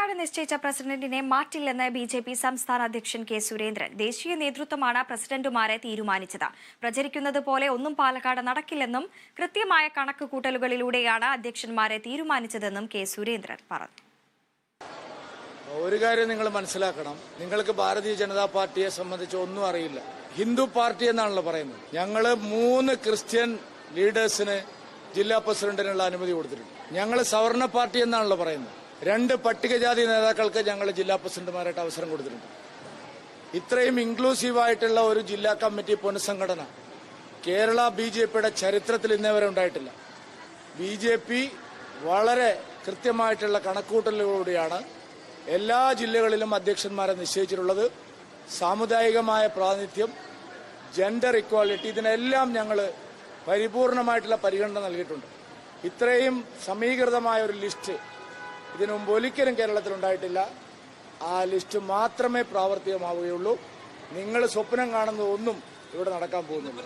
പാലക്കാട് നിശ്ചയിച്ച പ്രസിഡന്റിനെ മാറ്റില്ലെന്ന് ബിജെപി സംസ്ഥാന അധ്യക്ഷൻ കെ സുരേന്ദ്രൻ. ദേശീയ നേതൃത്വമാണ് പ്രസിഡന്റുമാരെ തീരുമാനിച്ചത്. പ്രചരിക്കുന്നത് പോലെ ഒന്നും പാലക്കാട് നടക്കില്ലെന്നും കൃത്യമായ കണക്കുകൂട്ടലുകളിലൂടെയാണ് അധ്യക്ഷന്മാരെ തീരുമാനിച്ചതെന്നും കെ സുരേന്ദ്രൻ പറഞ്ഞു. ഒരു കാര്യം നിങ്ങൾ മനസ്സിലാക്കണം, നിങ്ങൾക്ക് ഭാരതീയ ജനതാ പാർട്ടിയെ സംബന്ധിച്ച് ഒന്നും അറിയില്ല. ഹിന്ദു പാർട്ടി എന്നാണല്ലോ പറയുന്നത്. ഞങ്ങൾ 3 ക്രിസ്ത്യൻ ലീഡേഴ്സിന് ജില്ലാ പ്രസിഡന്റിനുള്ള അനുമതി കൊടുത്തിട്ടുണ്ട്. ഞങ്ങൾ സവർണ പാർട്ടി എന്നാണല്ലോ പറയുന്നത്. 2 പട്ടികജാതി നേതാക്കൾക്ക് ഞങ്ങൾ ജില്ലാ പ്രസിഡന്റുമാരായിട്ട് അവസരം കൊടുത്തിട്ടുണ്ട്. ഇത്രയും ഇൻക്ലൂസീവായിട്ടുള്ള ഒരു ജില്ലാ കമ്മിറ്റി പുനഃസംഘടന കേരള BJPയുടെ ചരിത്രത്തിൽ ഇന്നേവരെ ഉണ്ടായിട്ടില്ല. BJP വളരെ കൃത്യമായിട്ടുള്ള കണക്കൂട്ടലിലൂടെയാണ് എല്ലാ ജില്ലകളിലും അധ്യക്ഷന്മാരെ നിശ്ചയിച്ചിട്ടുള്ളത്. സാമുദായികമായ പ്രാതിനിധ്യം, ജെൻഡർ ഇക്വാലിറ്റി, ഇതിനെല്ലാം ഞങ്ങൾ പരിപൂർണമായിട്ടുള്ള പരിഗണന നൽകിയിട്ടുണ്ട്. ഇത്രയും സമീകൃതമായ ഒരു ലിസ്റ്റ് ഇതിനു മുമ്പ് ഒരിക്കലും കേരളത്തിൽ ഉണ്ടായിട്ടില്ല. ആ ലിസ്റ്റ് മാത്രമേ പ്രാവർത്തികമാവുകയുള്ളൂ. നിങ്ങൾ സ്വപ്നം കാണുന്നതൊന്നും ഇവിടെ നടക്കാൻ പോകുന്നില്ല.